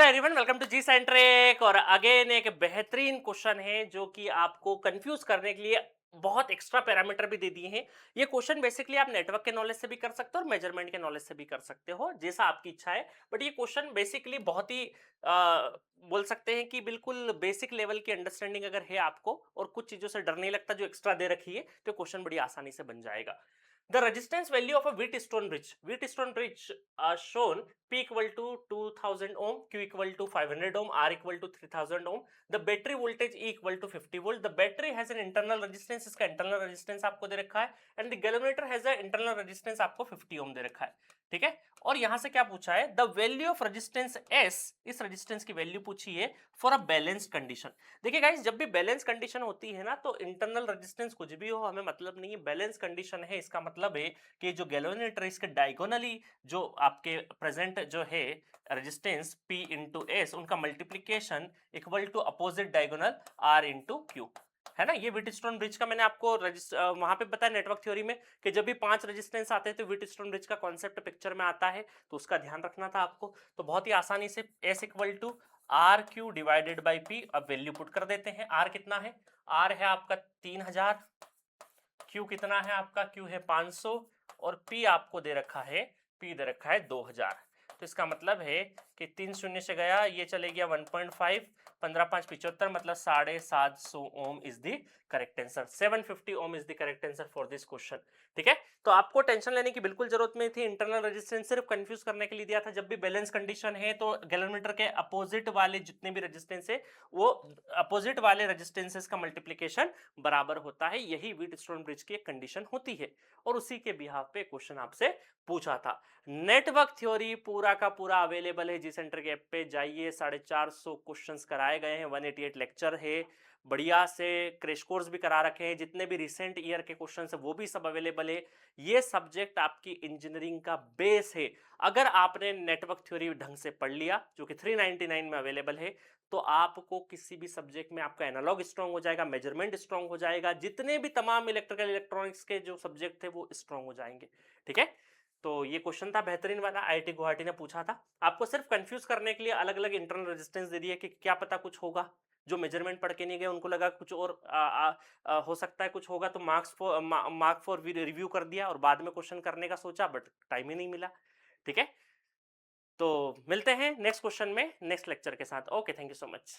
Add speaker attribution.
Speaker 1: Hello everyone, welcome to G centric. और again एक बेहतरीन क्वेश्चन है जो कि आपको कंफ्यूज करने के लिए बहुत एक्स्ट्रा पैरामीटर भी दे दिए हैं। ये क्वेश्चन बेसिकली आप नेटवर्क के नॉलेज से भी कर सकते हो और मेजरमेंट के नॉलेज से भी कर सकते हो, जैसा आपकी इच्छा है। बट ये क्वेश्चन बेसिकली बहुत ही बोल सकते हैं कि बिल्कुल बेसिक लेवल की अंडरस्टैंडिंग अगर है आपको और कुछ चीजों से डर नहीं लगता जो एक्स्ट्रा दे रखी है, तो क्वेश्चन बड़ी आसानी से बन जाएगा। The resistance value of a Wheatstone bridge shown P equal to 2000 ohm, Q equal to 500 ohm, R equal to 3000 ohm. The battery voltage E equal to 50 volt. The battery has an internal resistance, इसका internal resistance आपको दे रखा है, and the galvanometer has a internal resistance आपको 50 ohm दे रखा है, ठीक है। और यहां से क्या पूछा है, the value of resistance S, इस रेजिस्टेंस की वैल्यू पूछी है फॉर अ बैलेंस्ड कंडीशन। देखिए गाइस, जब भी बैलेंस कंडीशन होती है ना, तो इंटरनल रेजिस्टेंस कुछ भी हो हमें मतलब नहीं है। बैलेंस कंडीशन है, इसका मतलब है कि जो गैल्वेनोमीटर इसके डायगोनली जो आपके प्रेजेंट जो है रेजिस्टेंस P इंटू एस, उनका multiplication equal to opposite diagonal R into Q, है ना। ये व्हीटस्टोन ब्रिज का मैंने आपको वहां पे बताया नेटवर्क थ्योरी में कि जब भी 5 रेजिस्टेंस आते हैं तो व्हीटस्टोन ब्रिज का कॉन्सेप्ट पिक्चर में आता है, तो उसका ध्यान रखना था आपको। तो बहुत ही आसानी से S equal to R Q divided by P, अब वैल्यू पुट कर देते हैं। आर कितना है, आर है आपका 3000, क्यू कितना है आपका, क्यू है 500, और पी आपको दे रखा है, पी दे रखा है 2000। तो इसका मतलब है कि 3 शून्य से गया, ये चले गया 1.5, 15 5 75, मतलब 750 ohm is the correct answer. 750 ohm is the correct answer for this question, ठीक है। तो आपको टेंशन लेने की बिल्कुल जरूरत नहीं थी। इंटरनल रेजिस्टेंस सिर्फ कंफ्यूज करने के लिए दिया था। जब भी बैलेंस कंडीशन है तो गैल्वेनोमीटर के अपोजिट वाले जितने भी रेजिस्टेंस है, वो अपोजिट वाले रेजिस्टेंसेस का मल्टीप्लीकेशन बराबर होता है। यही व्हीटस्टोन ब्रिज की एक कंडीशन होती है, और उसी के बिहाफ पे क्वेश्चन आपसे पूछा था। नेटवर्क थ्योरी पूरा का पूरा अवेलेबल है जी सेंटर के ऐप पे, जाइए। 450 क्वेश्चंस कराए गए हैं, 188 लेक्चर है, बढ़िया से क्रैश कोर्स भी करा रखे हैं। जितने भी रिसेंट ईयर के क्वेश्चन है वो भी सब अवेलेबल है। ये सब्जेक्ट आपकी इंजीनियरिंग का बेस है। अगर आपने नेटवर्क थ्योरी ढंग से पढ़ लिया, जो कि 399 में अवेलेबल है, तो आपको किसी भी सब्जेक्ट में आपका एनालॉग स्ट्रांग हो जाएगा, मेजरमेंट स्ट्रांग हो जाएगा, जितने भी तमाम इलेक्ट्रिकल इलेक्ट्रॉनिक्स के जो सब्जेक्ट थे वो स्ट्रांग हो जाएंगे, ठीक है। तो ये क्वेश्चन था बेहतरीन वाला, आईआईटी गुवाहाटी ने पूछा था। आपको सिर्फ कंफ्यूज करने के लिए अलग अलग इंटरनल रेजिस्टेंस दे दिया कि क्या पता कुछ होगा। जो मेजरमेंट पढ़ के नहीं गए उनको लगा कुछ और हो सकता है कुछ होगा, तो मार्क फॉर रिव्यू कर दिया और बाद में क्वेश्चन करने का सोचा, बट टाइम ही नहीं मिला, ठीक है। तो मिलते हैं नेक्स्ट क्वेश्चन में नेक्स्ट लेक्चर के साथ। Okay, thank you so much.